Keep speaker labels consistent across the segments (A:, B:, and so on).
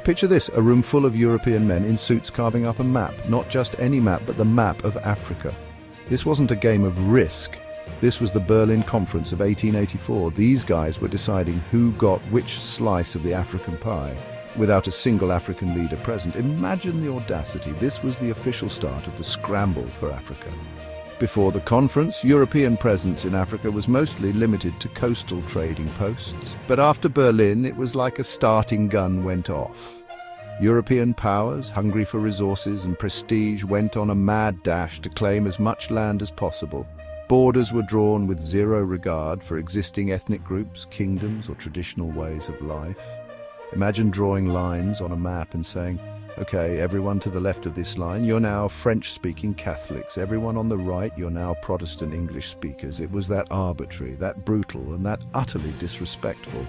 A: Picture this, a room full of European men in suits carving up a map, not just any map, but the map of Africa. This wasn't a game of risk. This was the Berlin Conference of 1884. These guys were deciding who got which slice of the African pie, without a single African leader present. Imagine the audacity. This was the official start of the scramble for Africa. Before the conference, European presence in Africa was mostly limited to coastal trading posts. But after Berlin, it was like a starting gun went off. European powers, hungry for resources and prestige, went on a mad dash to claim as much land as possible. Borders were drawn with zero regard for existing ethnic groups, kingdoms, or traditional ways of life. Imagine drawing lines on a map and saying, okay, everyone to the left of this line, you're now French-speaking Catholics. Everyone on the right, you're now Protestant English speakers. It was that arbitrary, that brutal, and that utterly disrespectful.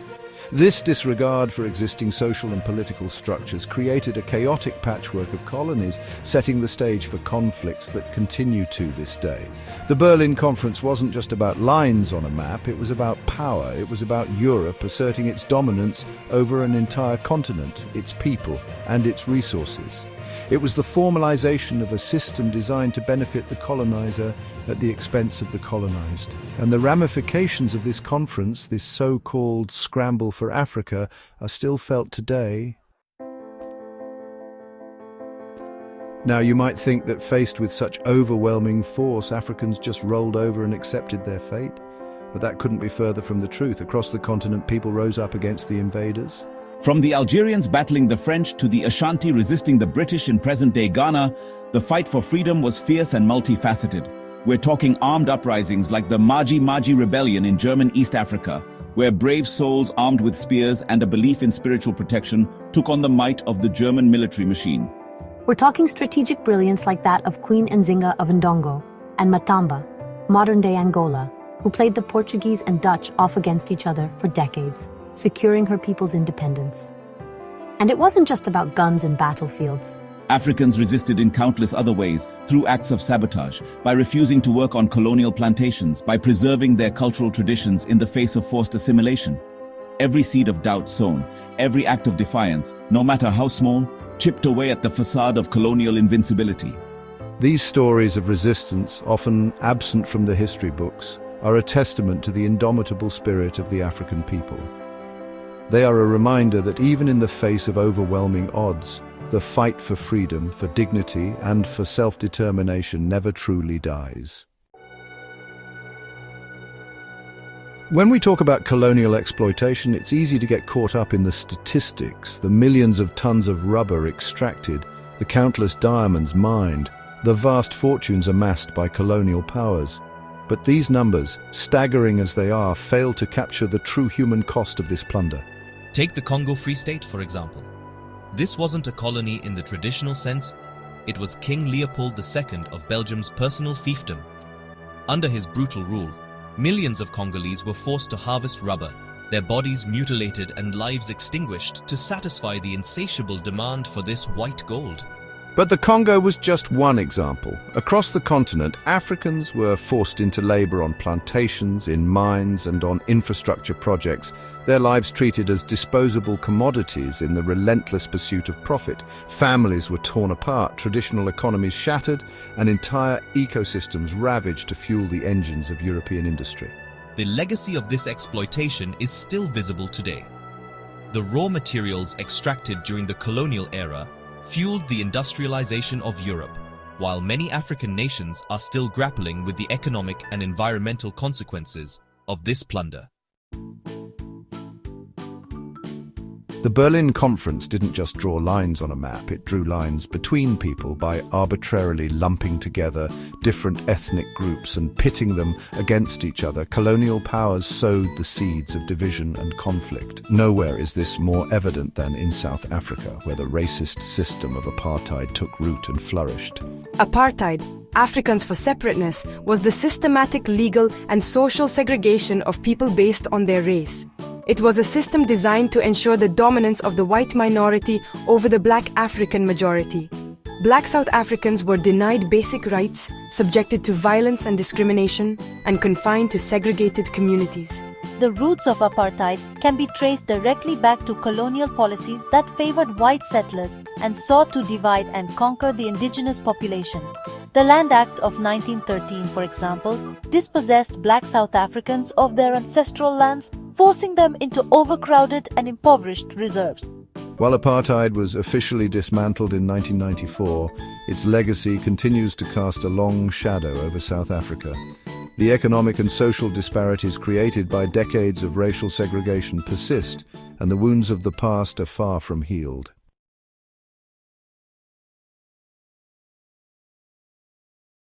A: This disregard for existing social and political structures created a chaotic patchwork of colonies, setting the stage for conflicts that continue to this day. The Berlin Conference wasn't just about lines on a map, it was about power. It was about Europe asserting its dominance over an entire continent, its people, and its resources. It was the formalization of a system designed to benefit the colonizer at the expense of the colonized. And the ramifications of this conference, this so-called scramble for Africa, are still felt today. Now, you might think that faced with such overwhelming force, Africans just rolled over and accepted their fate. But that couldn't be further from the truth. Across the continent, people rose up against the invaders.
B: From the Algerians battling the French to the Ashanti resisting the British in present-day Ghana, the fight for freedom was fierce and multifaceted. We're talking armed uprisings like the Maji Maji Rebellion in German East Africa, where brave souls armed with spears and a belief in spiritual protection took on the might of the German military machine.
C: We're talking strategic brilliance like that of Queen Nzinga of Ndongo and Matamba, modern-day Angola, who played the Portuguese and Dutch off against each other for decades, securing her people's independence. And it wasn't just about guns and battlefields.
B: Africans resisted in countless other ways, through acts of sabotage, by refusing to work on colonial plantations, by preserving their cultural traditions in the face of forced assimilation. Every seed of doubt sown, every act of defiance, no matter how small, chipped away at the facade of colonial invincibility.
A: These stories of resistance, often absent from the history books, are a testament to the indomitable spirit of the African people. They are a reminder that even in the face of overwhelming odds, the fight for freedom, for dignity, and for self-determination never truly dies. When we talk about colonial exploitation, it's easy to get caught up in the statistics, the millions of tons of rubber extracted, the countless diamonds mined, the vast fortunes amassed by colonial powers. But these numbers, staggering as they are, fail to capture the true human cost of this plunder.
D: Take the Congo Free State, for example. This wasn't a colony in the traditional sense. It was King Leopold II of Belgium's personal fiefdom. Under his brutal rule, millions of Congolese were forced to harvest rubber, their bodies mutilated and lives extinguished to satisfy the insatiable demand for this white gold.
A: But the Congo was just one example. Across the continent, Africans were forced into labor on plantations, in mines, and on infrastructure projects, their lives treated as disposable commodities in the relentless pursuit of profit. Families were torn apart, traditional economies shattered, and entire ecosystems ravaged to fuel the engines of European industry.
D: The legacy of this exploitation is still visible today. The raw materials extracted during the colonial era fueled the industrialization of Europe, while many African nations are still grappling with the economic and environmental consequences of this plunder.
A: The Berlin Conference didn't just draw lines on a map, it drew lines between people by arbitrarily lumping together different ethnic groups and pitting them against each other. Colonial powers sowed the seeds of division and conflict. Nowhere is this more evident than in South Africa, where the racist system of apartheid took root and flourished.
E: Apartheid, Africans for separateness, was the systematic legal and social segregation of people based on their race. It was a system designed to ensure the dominance of the white minority over the black African majority. Black South Africans were denied basic rights, subjected to violence and discrimination, and confined to segregated communities.
F: The the roots of apartheid can be traced directly back to colonial policies that favored white settlers and sought to divide and conquer the indigenous population. The Land Act of 1913, for example, dispossessed black South Africans of their ancestral lands, forcing them into overcrowded and impoverished reserves.
A: While apartheid was officially dismantled in 1994, its legacy continues to cast a long shadow over South Africa. The economic and social disparities created by decades of racial segregation persist, and the wounds of the past are far from healed.